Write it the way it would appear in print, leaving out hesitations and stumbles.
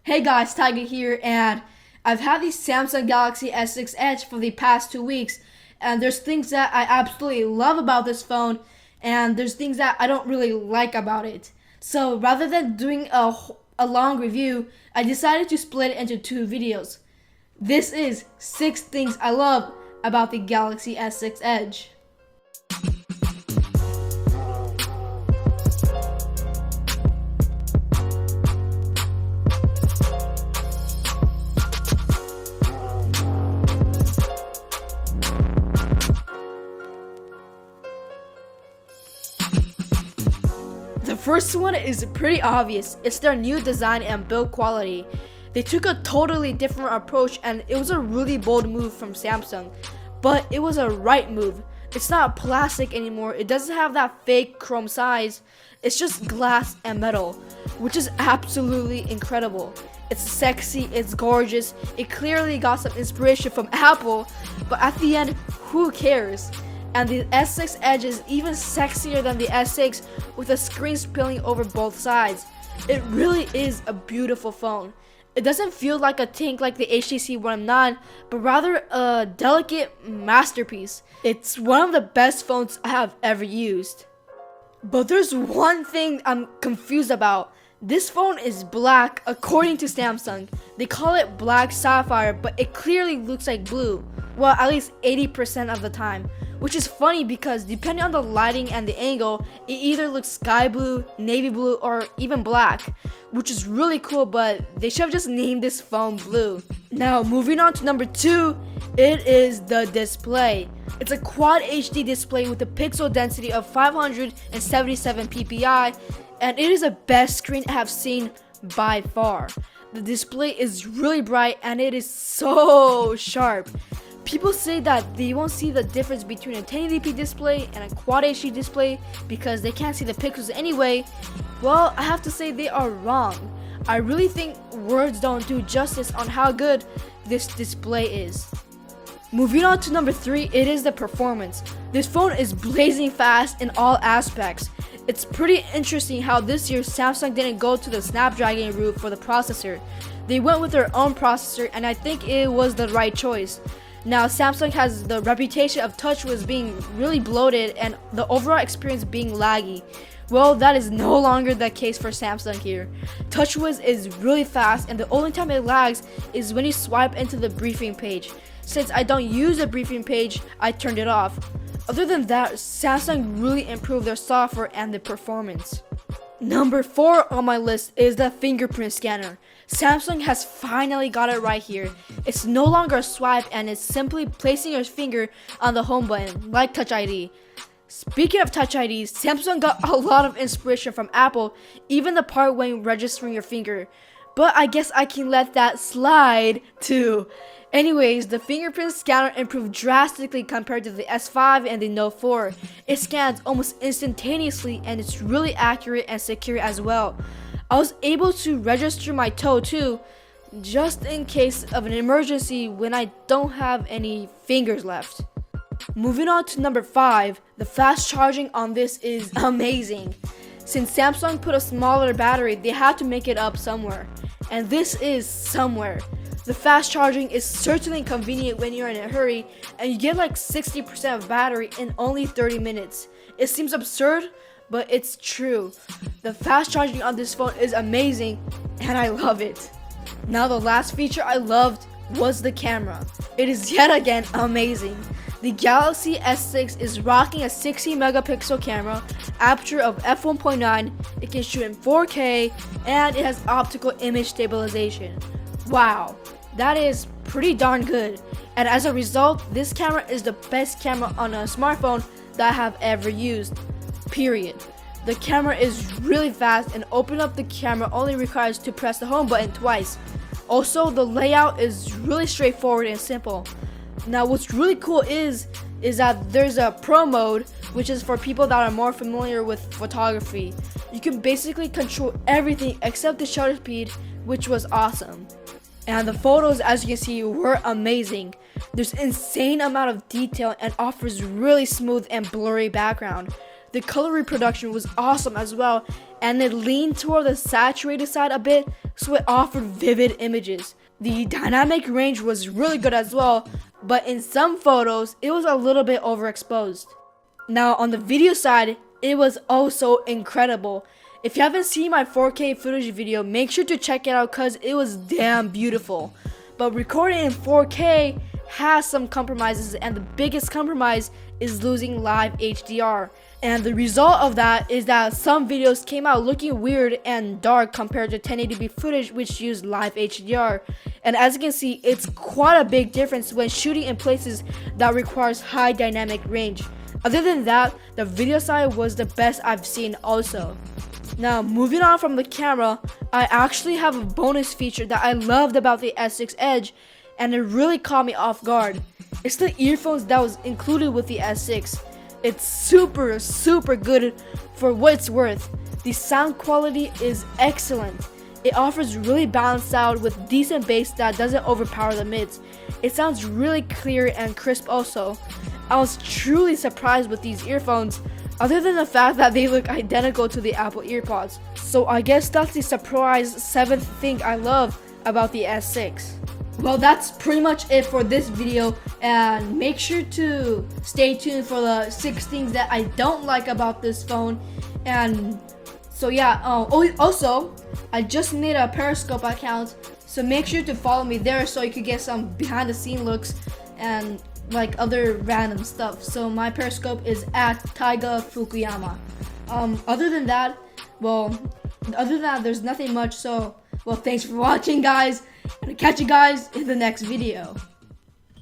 Hey guys, Tiger here, and I've had the Samsung Galaxy S6 Edge for the past 2 weeks, and there's things that I absolutely love about this phone, and there's things that I don't really like about it. So rather than doing a long review, I decided to split it into two videos. This is 6 things I love about the Galaxy S6 Edge. The first one is pretty obvious. It's their new design and build quality. They took a totally different approach, and it was a really bold move from Samsung, but it was a right move. It's not plastic anymore. It doesn't have that fake chrome size. It's just glass and metal, which is absolutely incredible. It's sexy, it's gorgeous. It clearly got some inspiration from Apple, but at the end, who cares? And the S6 Edge is even sexier than the S6 with a screen spilling over both sides. It really is a beautiful phone. It doesn't feel like a tank like the HTC One 9, but rather a delicate masterpiece. It's one of the best phones I have ever used. But there's one thing I'm confused about. This phone is black according to Samsung. They call it black sapphire, but it clearly looks like blue. Well, at least 80% of the time. Which is funny because depending on the lighting and the angle, it either looks sky blue, navy blue, or even black. Which is really cool, but they should have just named this phone blue. Now, moving on to number 2, it is the display. It's a quad HD display with a pixel density of 577 ppi, and it is the best screen I have seen by far. The display is really bright and it is so sharp. People say that they won't see the difference between a 1080p display and a quad HD display because they can't see the pixels anyway. Well, I have to say they are wrong. I really think words don't do justice on how good this display is. Moving on to number 3, it is the performance. This phone is blazing fast in all aspects. It's pretty interesting how this year Samsung didn't go to the Snapdragon route for the processor. They went with their own processor, and I think it was the right choice. Now, Samsung has the reputation of TouchWiz being really bloated and the overall experience being laggy. Well, that is no longer the case for Samsung here. TouchWiz is really fast, and the only time it lags is when you swipe into the briefing page. Since I don't use the briefing page, I turned it off. Other than that, Samsung really improved their software and the performance. Number 4 on my list is the fingerprint scanner. Samsung has finally got it right here. It's no longer a swipe, and it's simply placing your finger on the home button, like Touch ID. Speaking of Touch ID, Samsung got a lot of inspiration from Apple, even the part when registering your finger. But I guess I can let that slide too. Anyways, the fingerprint scanner improved drastically compared to the S5 and the Note 4. It scans almost instantaneously, and it's really accurate and secure as well. I was able to register my toe too, just in case of an emergency when I don't have any fingers left. Moving on to number 5, the fast charging on this is amazing. Since Samsung put a smaller battery, they had to make it up somewhere. And this is somewhere. The fast charging is certainly convenient when you're in a hurry, and you get like 60% of battery in only 30 minutes. It seems absurd, but it's true. The fast charging on this phone is amazing, and I love it. Now, the last feature I loved was the camera. It is yet again amazing. The Galaxy S6 is rocking a 60 megapixel camera, aperture of f1.9, it can shoot in 4K, and it has optical image stabilization. Wow, that is pretty darn good. And as a result, this camera is the best camera on a smartphone that I have ever used. Period. The camera is really fast, and opening up the camera only requires to press the home button twice. Also, the layout is really straightforward and simple. Now, what's really cool is that there's a pro mode, which is for people that are more familiar with photography. You can basically control everything except the shutter speed, which was awesome. And the photos, as you can see, were amazing. There's insane amount of detail and offers really smooth and blurry background. The color reproduction was awesome as well, and it leaned toward the saturated side a bit, so it offered vivid images. The dynamic range was really good as well, but in some photos, it was a little bit overexposed. Now on the video side, it was also incredible. If you haven't seen my 4K footage video, make sure to check it out because it was damn beautiful. But recording in 4K has some compromises, and the biggest compromise is losing live HDR. And the result of that is that some videos came out looking weird and dark compared to 1080p footage which used live HDR. And as you can see, it's quite a big difference when shooting in places that requires high dynamic range. Other than that, the video side was the best I've seen also. Now moving on from the camera, I actually have a bonus feature that I loved about the S6 Edge, and it really caught me off guard. It's the earphones that was included with the S6. It's super good for what it's worth. The sound quality is excellent. It offers really balanced sound with decent bass that doesn't overpower the mids. It sounds really clear and crisp also. I was truly surprised with these earphones, other than the fact that they look identical to the Apple EarPods. So I guess that's the surprise 7th thing I love about the S6. Well, that's pretty much it for this video, and make sure to stay tuned for the 6 things that I don't like about this phone. And so yeah, also I just made a Periscope account, so make sure to follow me there so you can get some behind the scene looks and like other random stuff. So my Periscope is at Taiga Fukuyama. Other than that, there's nothing much. So, well, thanks for watching, guys, and I'll catch you guys in the next video.